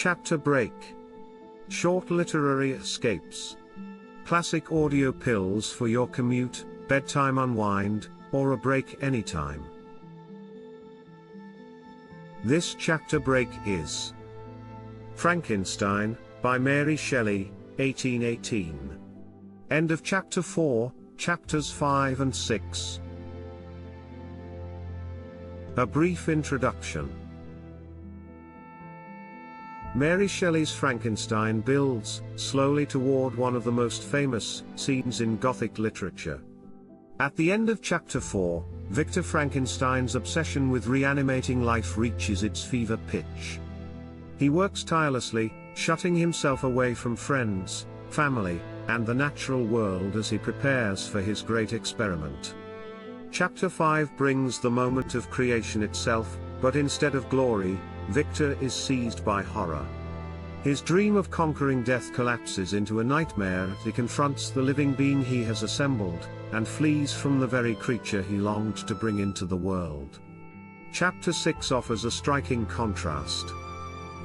Chapter break. Short literary escapes. Classic audio pills for your commute, bedtime unwind, or a break anytime. This chapter break is Frankenstein, by Mary Shelley, 1818. End of chapter 4, chapters 5 and 6. A brief introduction. Mary Shelley's Frankenstein builds slowly toward one of the most famous scenes in Gothic literature. At the end of chapter 4, Victor Frankenstein's obsession with reanimating life reaches its fever pitch. He works tirelessly, shutting himself away from friends, family, and the natural world as he prepares for his great experiment. Chapter 5 brings the moment of creation itself, but instead of glory, Victor is seized by horror. His dream of conquering death collapses into a nightmare as he confronts the living being he has assembled, and flees from the very creature he longed to bring into the world. Chapter 6 offers a striking contrast.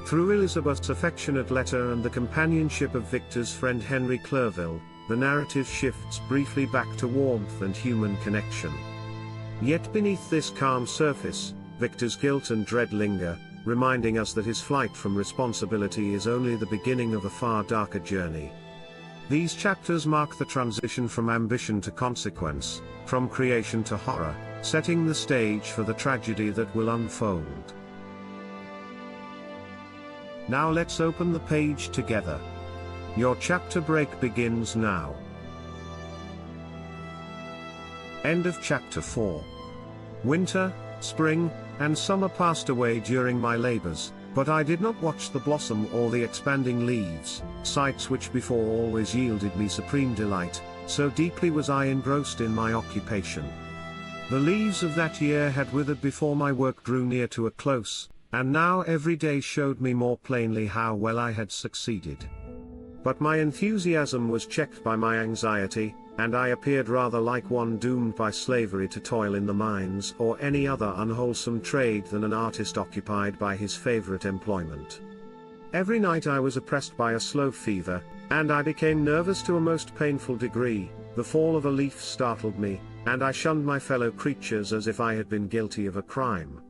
Through Elizabeth's affectionate letter and the companionship of Victor's friend Henry Clerville, the narrative shifts briefly back to warmth and human connection. Yet beneath this calm surface, Victor's guilt and dread linger, reminding us that his flight from responsibility is only the beginning of a far darker journey. These chapters mark the transition from ambition to consequence, from creation to horror, setting the stage for the tragedy that will unfold. Now let's open the page together. Your chapter break begins now. End of chapter 4. Winter, spring, and summer passed away during my labors, but I did not watch the blossom or the expanding leaves, sights which before always yielded me supreme delight, so deeply was I engrossed in my occupation. The leaves of that year had withered before my work drew near to a close, and now every day showed me more plainly how well I had succeeded. But my enthusiasm was checked by my anxiety, and I appeared rather like one doomed by slavery to toil in the mines or any other unwholesome trade than an artist occupied by his favorite employment. Every night I was oppressed by a slow fever, and I became nervous to a most painful degree. The fall of a leaf startled me, and I shunned my fellow creatures as if I had been guilty of a crime.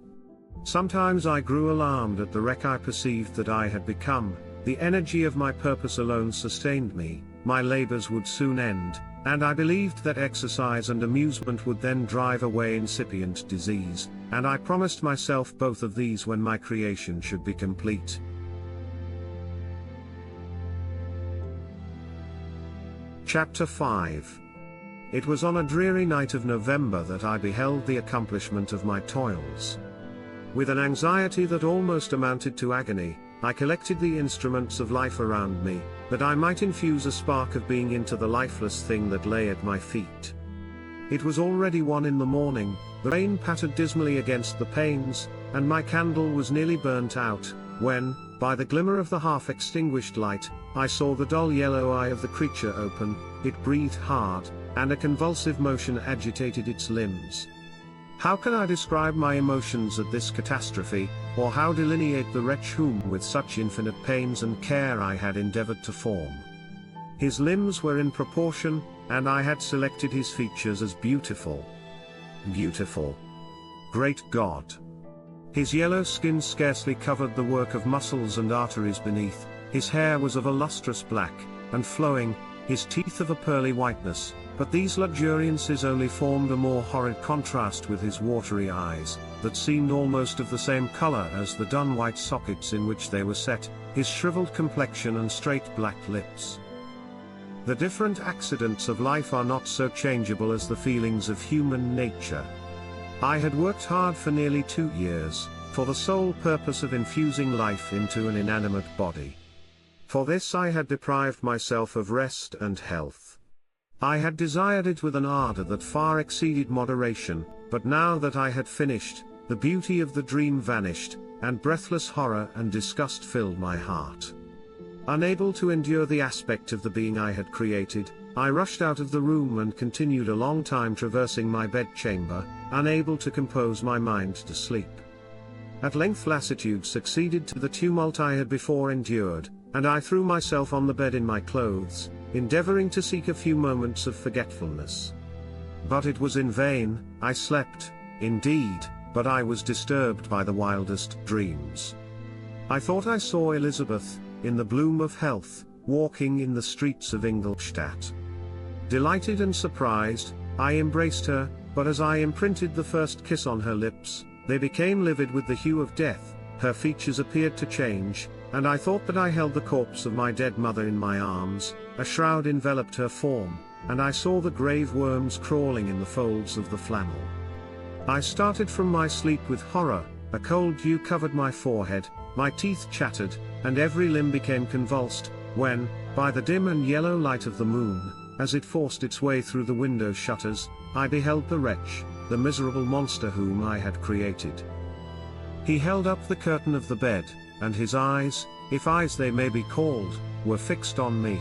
Sometimes I grew alarmed at the wreck I perceived that I had become. The energy of my purpose alone sustained me, my labors would soon end, and I believed that exercise and amusement would then drive away incipient disease, and I promised myself both of these when my creation should be complete. Chapter 5. It was on a dreary night of November that I beheld the accomplishment of my toils. With an anxiety that almost amounted to agony, I collected the instruments of life around me, that I might infuse a spark of being into the lifeless thing that lay at my feet. It was already 1 in the morning, the rain pattered dismally against the panes, and my candle was nearly burnt out, when, by the glimmer of the half-extinguished light, I saw the dull yellow eye of the creature open. It breathed hard, and a convulsive motion agitated its limbs. How can I describe my emotions at this catastrophe, or how delineate the wretch whom with such infinite pains and care I had endeavored to form? His limbs were in proportion, and I had selected his features as beautiful. Beautiful. Great God! His yellow skin scarcely covered the work of muscles and arteries beneath, his hair was of a lustrous black, and flowing, his teeth of a pearly whiteness, but these luxuriances only formed a more horrid contrast with his watery eyes, that seemed almost of the same color as the dun white sockets in which they were set, his shriveled complexion and straight black lips. The different accidents of life are not so changeable as the feelings of human nature. I had worked hard for nearly 2 years, for the sole purpose of infusing life into an inanimate body. For this I had deprived myself of rest and health. I had desired it with an ardor that far exceeded moderation, but now that I had finished, the beauty of the dream vanished, and breathless horror and disgust filled my heart. Unable to endure the aspect of the being I had created, I rushed out of the room and continued a long time traversing my bedchamber, unable to compose my mind to sleep. At length lassitude succeeded to the tumult I had before endured, and I threw myself on the bed in my clothes, endeavoring to seek a few moments of forgetfulness. But it was in vain. I slept, indeed, but I was disturbed by the wildest dreams. I thought I saw Elizabeth, in the bloom of health, walking in the streets of Ingolstadt. Delighted and surprised, I embraced her, but as I imprinted the first kiss on her lips, they became livid with the hue of death, her features appeared to change, and I thought that I held the corpse of my dead mother in my arms. A shroud enveloped her form, and I saw the grave worms crawling in the folds of the flannel. I started from my sleep with horror, a cold dew covered my forehead, my teeth chattered, and every limb became convulsed, when, by the dim and yellow light of the moon, as it forced its way through the window shutters, I beheld the wretch, the miserable monster whom I had created. He held up the curtain of the bed, and his eyes, if eyes they may be called, were fixed on me.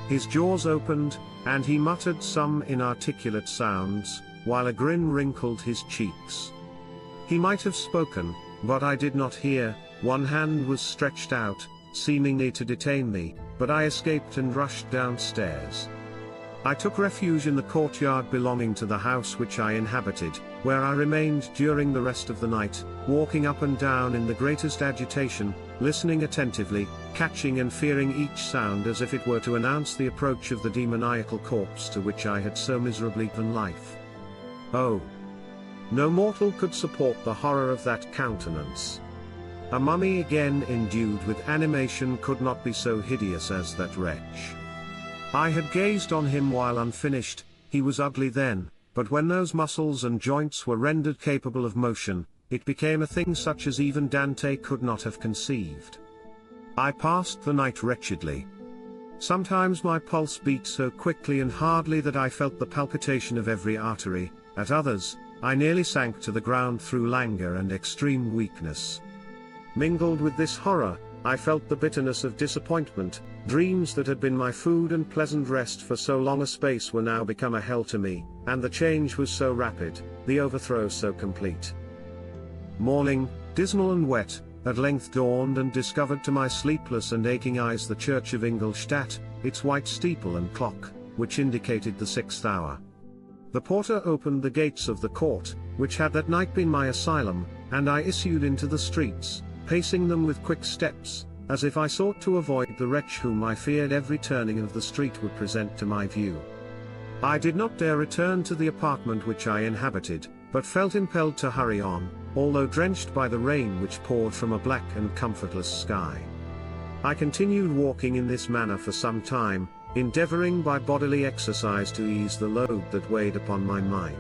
His jaws opened, and he muttered some inarticulate sounds, while a grin wrinkled his cheeks. He might have spoken, but I did not hear. One hand was stretched out, seemingly to detain me, but I escaped and rushed downstairs. I took refuge in the courtyard belonging to the house which I inhabited, where I remained during the rest of the night, walking up and down in the greatest agitation, listening attentively, catching and fearing each sound as if it were to announce the approach of the demoniacal corpse to which I had so miserably given life. Oh! No mortal could support the horror of that countenance. A mummy again endued with animation could not be so hideous as that wretch. I had gazed on him while unfinished. He was ugly then, but when those muscles and joints were rendered capable of motion, it became a thing such as even Dante could not have conceived. I passed the night wretchedly. Sometimes my pulse beat so quickly and hardly that I felt the palpitation of every artery. At others, I nearly sank to the ground through languor and extreme weakness. Mingled with this horror, I felt the bitterness of disappointment. Dreams that had been my food and pleasant rest for so long a space were now become a hell to me, and the change was so rapid, the overthrow so complete. Morning, dismal and wet, at length dawned and discovered to my sleepless and aching eyes the church of Ingolstadt, its white steeple and clock, which indicated the 6th hour. The porter opened the gates of the court, which had that night been my asylum, and I issued into the streets, pacing them with quick steps, as if I sought to avoid the wretch whom I feared every turning of the street would present to my view. I did not dare return to the apartment which I inhabited, but felt impelled to hurry on, although drenched by the rain which poured from a black and comfortless sky. I continued walking in this manner for some time, endeavoring by bodily exercise to ease the load that weighed upon my mind.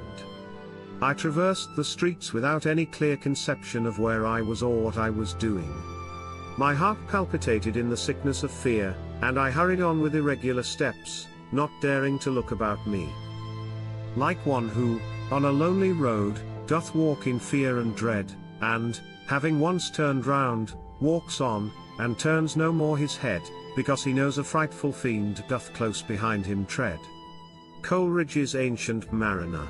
I traversed the streets without any clear conception of where I was or what I was doing. My heart palpitated in the sickness of fear, and I hurried on with irregular steps, not daring to look about me. Like one who, on a lonely road, doth walk in fear and dread, and, having once turned round, walks on, and turns no more his head, because he knows a frightful fiend doth close behind him tread. Coleridge's Ancient Mariner.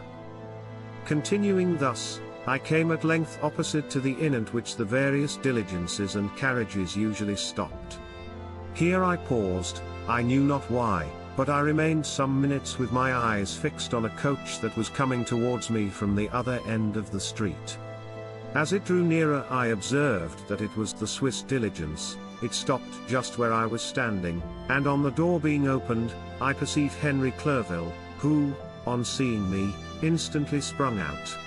Continuing thus, I came at length opposite to the inn at which the various diligences and carriages usually stopped. Here I paused, I knew not why, but I remained some minutes with my eyes fixed on a coach that was coming towards me from the other end of the street. As it drew nearer I observed that it was the Swiss diligence. It stopped just where I was standing, and on the door being opened, I perceived Henry Clerval, who, on seeing me, instantly sprung out.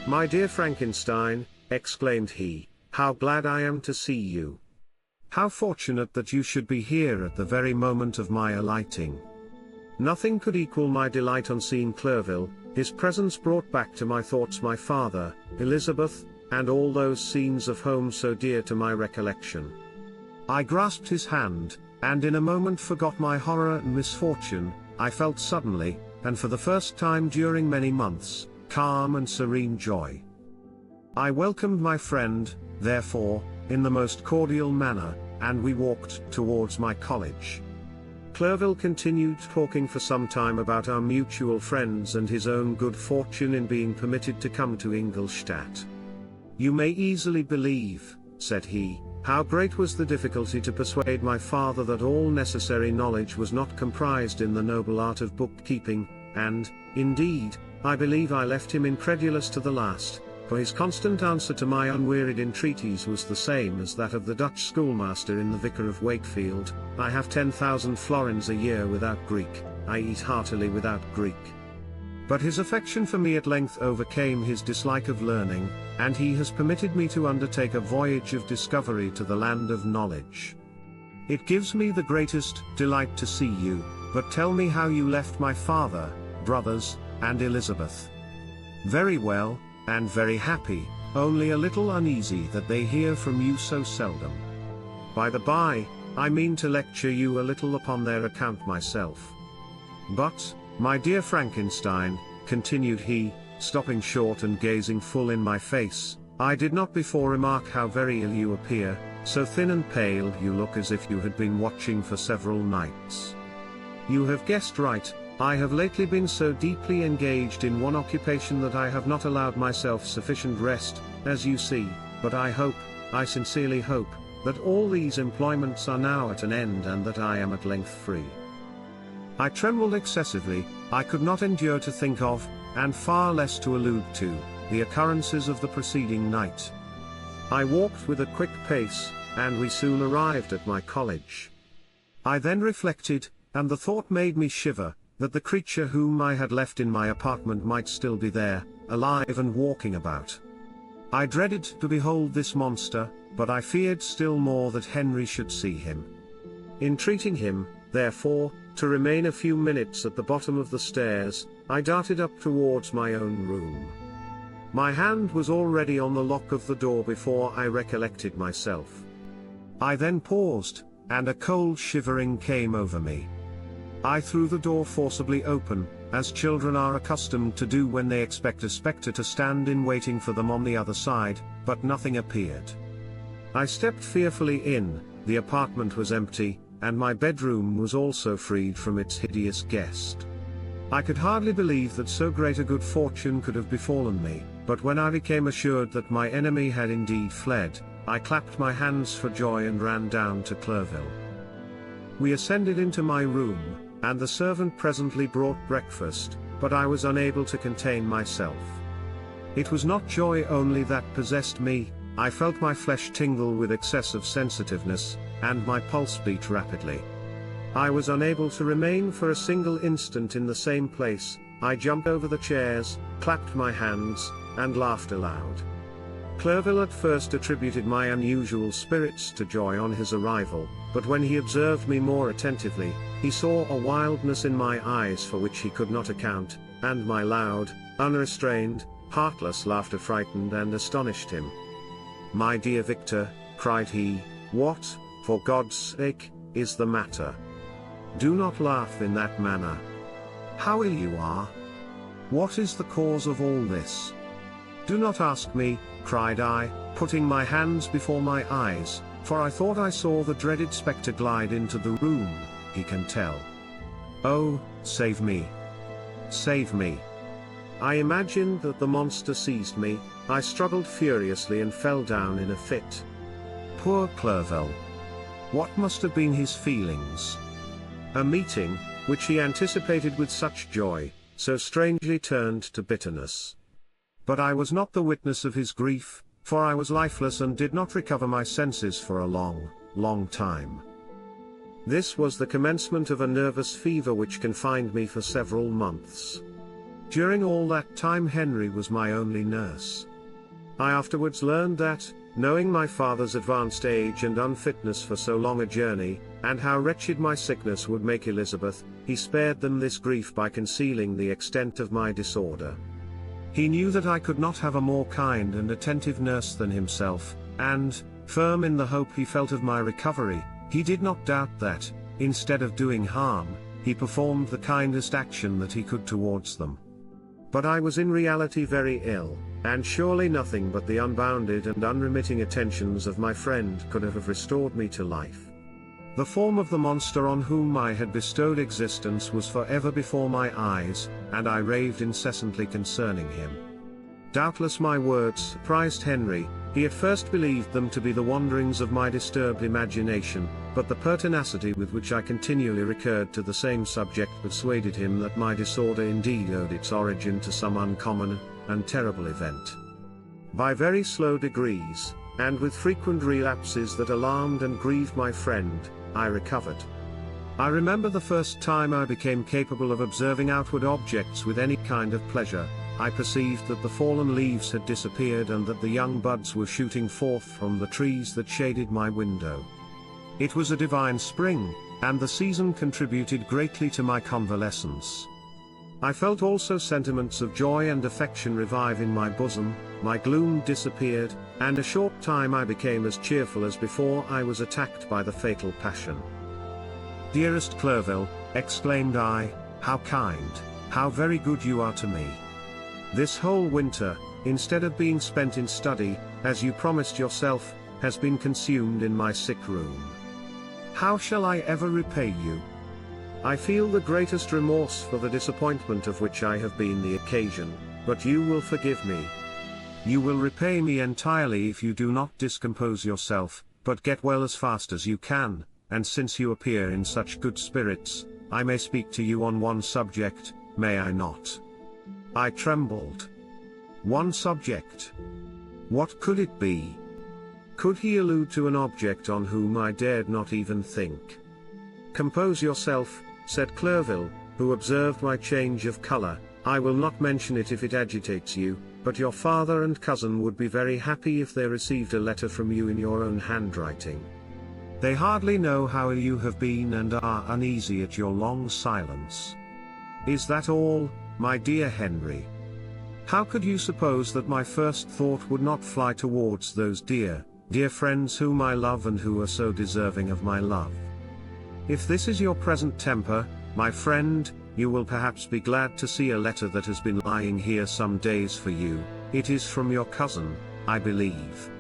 "My dear Frankenstein," exclaimed he, "how glad I am to see you! How fortunate that you should be here at the very moment of my alighting!" Nothing could equal my delight on seeing Clerval. His presence brought back to my thoughts my father, Elizabeth, and all those scenes of home so dear to my recollection. I grasped his hand, and in a moment forgot my horror and misfortune. I felt suddenly, and for the first time during many months, calm and serene joy. I welcomed my friend, therefore, in the most cordial manner, and we walked towards my college. Clerval continued talking for some time about our mutual friends and his own good fortune in being permitted to come to Ingolstadt. "You may easily believe," said he, "how great was the difficulty to persuade my father that all necessary knowledge was not comprised in the noble art of bookkeeping, and, indeed, I believe I left him incredulous to the last, for his constant answer to my unwearied entreaties was the same as that of the Dutch schoolmaster in the Vicar of Wakefield: I have 10,000 florins a year without Greek, I eat heartily without Greek. But his affection for me at length overcame his dislike of learning, and he has permitted me to undertake a voyage of discovery to the land of knowledge. It gives me the greatest delight to see you, but tell me how you left my father, brothers, and Elizabeth." "Very well, and very happy, only a little uneasy that they hear from you so seldom. By the by, I mean to lecture you a little upon their account myself. But, my dear Frankenstein," continued he, stopping short and gazing full in my face, "I did not before remark how very ill you appear, so thin and pale you look as if you had been watching for several nights. You have guessed right, I have lately been so deeply engaged in one occupation that I have not allowed myself sufficient rest, as you see, but I sincerely hope, that all these employments are now at an end and that I am at length free." I trembled excessively. I could not endure to think of, and far less to allude to, the occurrences of the preceding night. I walked with a quick pace, and we soon arrived at my college. I then reflected, and the thought made me shiver, that the creature whom I had left in my apartment might still be there, alive and walking about. I dreaded to behold this monster, but I feared still more that Henry should see him. Entreating him, therefore, to remain a few minutes at the bottom of the stairs, I darted up towards my own room. My hand was already on the lock of the door before I recollected myself. I then paused, and a cold shivering came over me. I threw the door forcibly open, as children are accustomed to do when they expect a spectre to stand in waiting for them on the other side, but nothing appeared. I stepped fearfully in. The apartment was empty, and my bedroom was also freed from its hideous guest. I could hardly believe that so great a good fortune could have befallen me, but when I became assured that my enemy had indeed fled, I clapped my hands for joy and ran down to Clerville. We ascended into my room, and the servant presently brought breakfast, but I was unable to contain myself. It was not joy only that possessed me, I felt my flesh tingle with excess of sensitiveness, and my pulse beat rapidly. I was unable to remain for a single instant in the same place. I jumped over the chairs, clapped my hands, and laughed aloud. Clerville at first attributed my unusual spirits to joy on his arrival, but when he observed me more attentively, he saw a wildness in my eyes for which he could not account, and my loud, unrestrained, heartless laughter frightened and astonished him. "My dear Victor," cried he, "what, for God's sake, is the matter? Do not laugh in that manner. How ill you are! What is the cause of all this?" "Do not ask me," cried I, putting my hands before my eyes, for I thought I saw the dreaded spectre glide into the room. "He can tell. Oh, save me! Save me!" I imagined that the monster seized me. I struggled furiously and fell down in a fit. Poor Clerville! What must have been his feelings? A meeting, which he anticipated with such joy, so strangely turned to bitterness. But I was not the witness of his grief, for I was lifeless and did not recover my senses for a long, long time. This was the commencement of a nervous fever which confined me for several months. During all that time Henry was my only nurse. I afterwards learned that, knowing my father's advanced age and unfitness for so long a journey, and how wretched my sickness would make Elizabeth, he spared them this grief by concealing the extent of my disorder. He knew that I could not have a more kind and attentive nurse than himself, and, firm in the hope he felt of my recovery, he did not doubt that, instead of doing harm, he performed the kindest action that he could towards them. But I was in reality very ill, and surely nothing but the unbounded and unremitting attentions of my friend could have restored me to life. The form of the monster on whom I had bestowed existence was forever before my eyes, and I raved incessantly concerning him. Doubtless my words surprised Henry. He at first believed them to be the wanderings of my disturbed imagination, but the pertinacity with which I continually recurred to the same subject persuaded him that my disorder indeed owed its origin to some uncommon and terrible event. By very slow degrees, and with frequent relapses that alarmed and grieved my friend, I recovered. I remember the first time I became capable of observing outward objects with any kind of pleasure. I perceived that the fallen leaves had disappeared and that the young buds were shooting forth from the trees that shaded my window. It was a divine spring, and the season contributed greatly to my convalescence. I felt also sentiments of joy and affection revive in my bosom, my gloom disappeared, and a short time I became as cheerful as before I was attacked by the fatal passion. "Dearest Clerval," exclaimed I, "how kind, how very good you are to me. This whole winter, instead of being spent in study, as you promised yourself, has been consumed in my sick room. How shall I ever repay you? I feel the greatest remorse for the disappointment of which I have been the occasion, but you will forgive me. You will repay me entirely if you do not discompose yourself, but get well as fast as you can, and since you appear in such good spirits, I may speak to you on one subject, may I not?" I trembled. One subject? What could it be? Could he allude to an object on whom I dared not even think? "Compose yourself," said Clerval, who observed my change of color. "I will not mention it if it agitates you, but your father and cousin would be very happy if they received a letter from you in your own handwriting. They hardly know how ill you have been and are uneasy at your long silence. Is that all, my dear Henry? How could you suppose that my first thought would not fly towards those dear, dear friends whom I love and who are so deserving of my love? If this is your present temper, my friend, you will perhaps be glad to see a letter that has been lying here some days for you. It is from your cousin, I believe."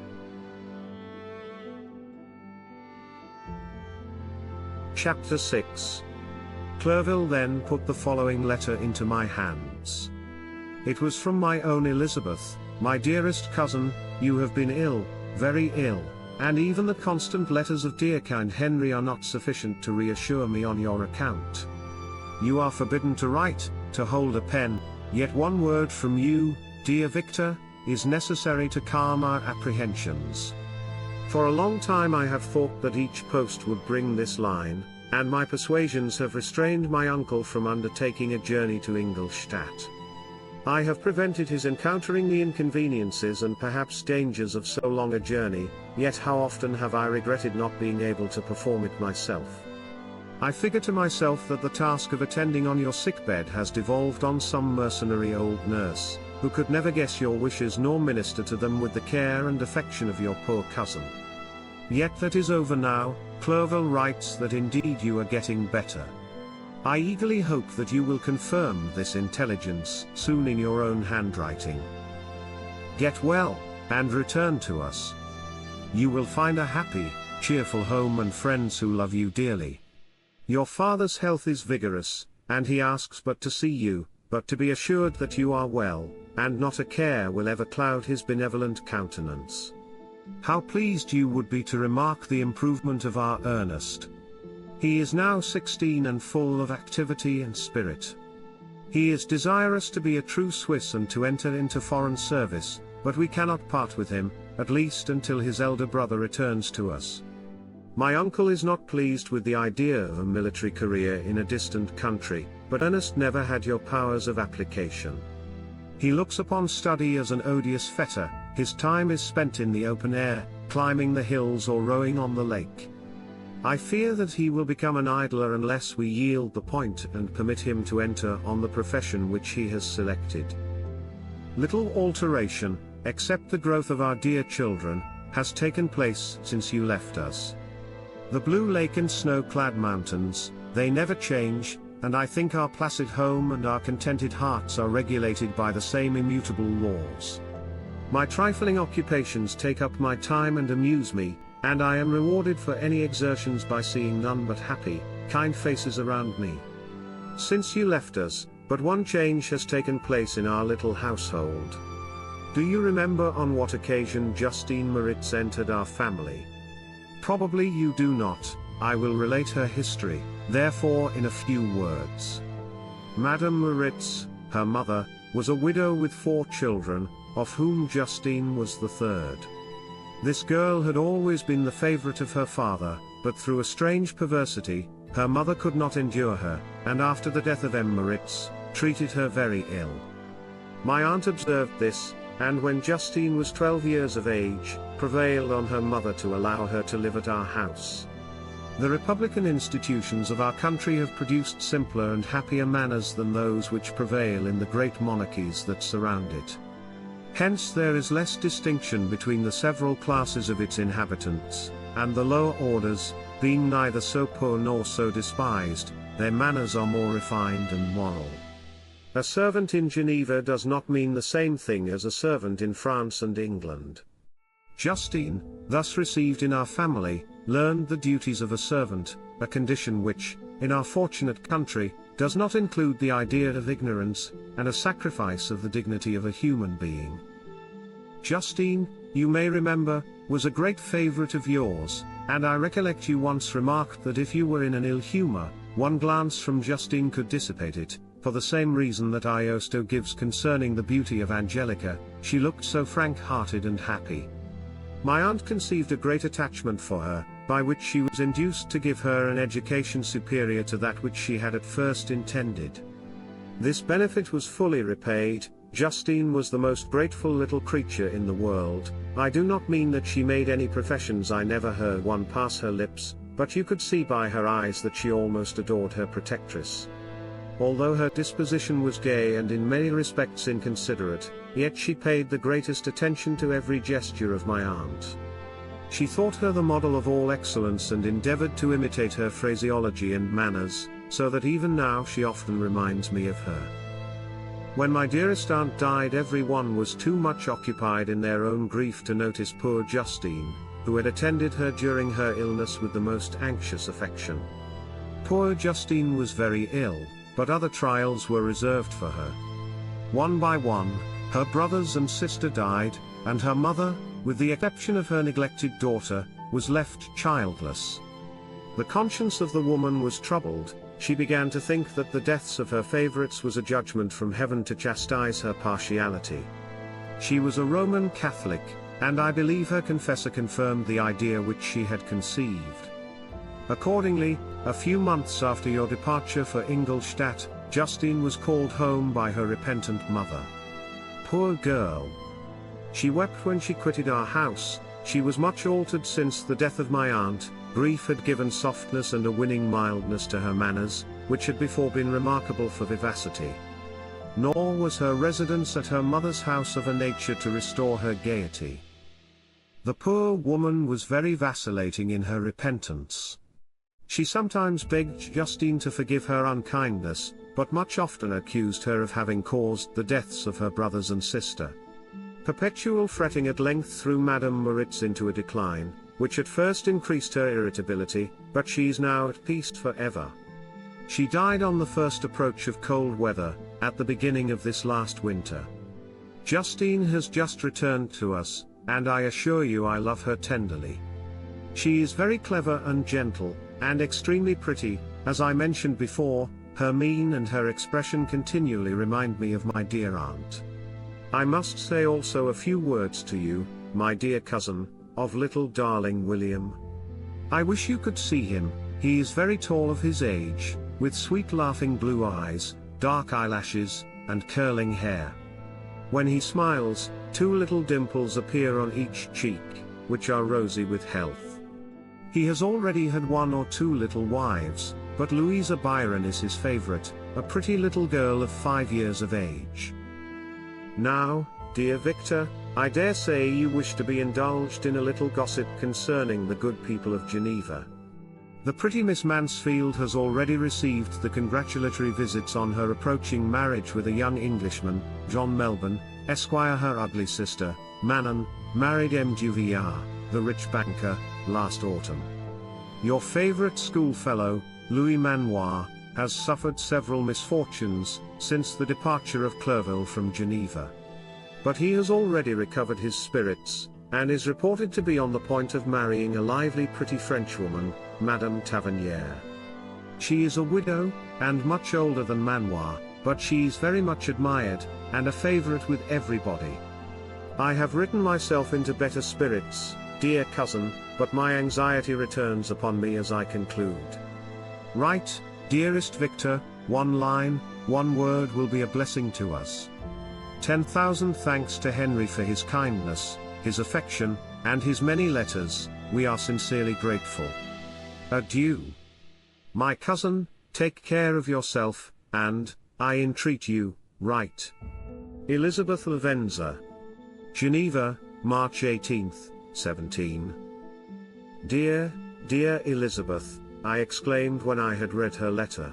Chapter 6. Clerval then put the following letter into my hands. It was from my own Elizabeth. "My dearest cousin, you have been ill, very ill, and even the constant letters of dear kind Henry are not sufficient to reassure me on your account. You are forbidden to write, to hold a pen, yet one word from you, dear Victor, is necessary to calm our apprehensions. For a long time I have thought that each post would bring this line, and my persuasions have restrained my uncle from undertaking a journey to Ingolstadt. I have prevented his encountering the inconveniences and perhaps dangers of so long a journey, yet how often have I regretted not being able to perform it myself. I figure to myself that the task of attending on your sickbed has devolved on some mercenary old nurse, who could never guess your wishes nor minister to them with the care and affection of your poor cousin. Yet that is over now. Clerval writes that indeed you are getting better. I eagerly hope that you will confirm this intelligence soon in your own handwriting. Get well, and return to us. You will find a happy, cheerful home and friends who love you dearly. Your father's health is vigorous, and he asks but to see you, but to be assured that you are well, and not a care will ever cloud his benevolent countenance. How pleased you would be to remark the improvement of our Ernest. He is now 16 and full of activity and spirit. He is desirous to be a true Swiss and to enter into foreign service, but we cannot part with him, at least until his elder brother returns to us. My uncle is not pleased with the idea of a military career in a distant country, but Ernest never had your powers of application. He looks upon study as an odious fetter. His time is spent in the open air, climbing the hills or rowing on the lake. I fear that he will become an idler unless we yield the point and permit him to enter on the profession which he has selected. Little alteration, except the growth of our dear children, has taken place since you left us. The blue lake and snow-clad mountains, they never change, and I think our placid home and our contented hearts are regulated by the same immutable laws. My trifling occupations take up my time and amuse me, and I am rewarded for any exertions by seeing none but happy, kind faces around me. Since you left us, but one change has taken place in our little household. Do you remember on what occasion Justine Moritz entered our family? Probably you do not. I will relate her history, therefore, in a few words. Madame Moritz, her mother, was a widow with 4 children, of whom Justine was the third. This girl had always been the favorite of her father, but through a strange perversity, her mother could not endure her, and after the death of M. Moritz, treated her very ill. My aunt observed this, and when Justine was 12 years of age, prevailed on her mother to allow her to live at our house. The republican institutions of our country have produced simpler and happier manners than those which prevail in the great monarchies that surround it. Hence there is less distinction between the several classes of its inhabitants, and the lower orders, being neither so poor nor so despised, their manners are more refined and moral. A servant in Geneva does not mean the same thing as a servant in France and England. Justine, thus received in our family, learned the duties of a servant, a condition which, in our fortunate country, does not include the idea of ignorance, and a sacrifice of the dignity of a human being. Justine, you may remember, was a great favorite of yours, and I recollect you once remarked that if you were in an ill humor, one glance from Justine could dissipate it, for the same reason that Ariosto gives concerning the beauty of Angelica, she looked so frank-hearted and happy. My aunt conceived a great attachment for her, by which she was induced to give her an education superior to that which she had at first intended. This benefit was fully repaid. Justine was the most grateful little creature in the world. I do not mean that she made any professions, I never heard one pass her lips, but you could see by her eyes that she almost adored her protectress. Although her disposition was gay and in many respects inconsiderate, yet she paid the greatest attention to every gesture of my aunt. She thought her the model of all excellence and endeavored to imitate her phraseology and manners, so that even now she often reminds me of her. When my dearest aunt died, everyone was too much occupied in their own grief to notice poor Justine, who had attended her during her illness with the most anxious affection. Poor Justine was very ill, but other trials were reserved for her. One by one, her brothers and sister died, and her mother, with the exception of her neglected daughter, was left childless. The conscience of the woman was troubled. She began to think that the deaths of her favorites was a judgment from heaven to chastise her partiality. She was a Roman Catholic, and I believe her confessor confirmed the idea which she had conceived. Accordingly, a few months after your departure for Ingolstadt, Justine was called home by her repentant mother. Poor girl! She wept when she quitted our house. She was much altered since the death of my aunt. Grief had given softness and a winning mildness to her manners, which had before been remarkable for vivacity. Nor was her residence at her mother's house of a nature to restore her gaiety. The poor woman was very vacillating in her repentance. She sometimes begged Justine to forgive her unkindness, but much oftener accused her of having caused the deaths of her brothers and sister. Perpetual fretting at length threw Madame Moritz into a decline, which at first increased her irritability, but she is now at peace forever. She died on the first approach of cold weather, at the beginning of this last winter. Justine has just returned to us, and I assure you I love her tenderly. She is very clever and gentle, and extremely pretty. As I mentioned before, her mien and her expression continually remind me of my dear aunt. I must say also a few words to you, my dear cousin, of little darling William. I wish you could see him. He is very tall of his age, with sweet laughing blue eyes, dark eyelashes, and curling hair. When he smiles, 2 little dimples appear on each cheek, which are rosy with health. He has already had 1 or 2 little wives, but Louisa Byron is his favorite, a pretty little girl of 5 years of age. Now, dear Victor, I dare say you wish to be indulged in a little gossip concerning the good people of Geneva. The pretty Miss Mansfield has already received the congratulatory visits on her approaching marriage with a young Englishman, John Melbourne, Esquire. Her ugly sister, Manon, married M. Duvillard, the rich banker, last autumn. Your favorite schoolfellow, Louis Manoir, has suffered several misfortunes since the departure of Clerville from Geneva. but he has already recovered his spirits, and is reported to be on the point of marrying a lively pretty Frenchwoman, Madame Tavernier. She is a widow, and much older than Manoir, but she's very much admired, and a favorite with everybody. I have written myself into better spirits, dear cousin, but my anxiety returns upon me as I conclude. Write, dearest Victor, one line, one word will be a blessing to us. 10,000 thanks to Henry for his kindness, his affection, and his many letters. We are sincerely grateful. Adieu. My cousin, take care of yourself, and, I entreat you, write. Elizabeth Lavenza. Geneva, March 18, 17. Dear, dear Elizabeth, I exclaimed when I had read her letter.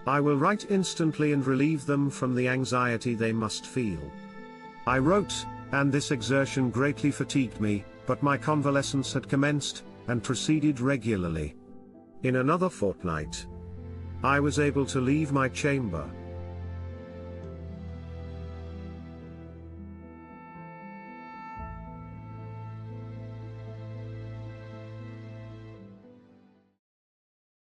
I will write instantly and relieve them from the anxiety they must feel. I wrote, and this exertion greatly fatigued me, but my convalescence had commenced, and proceeded regularly. In another fortnight, I was able to leave my chamber,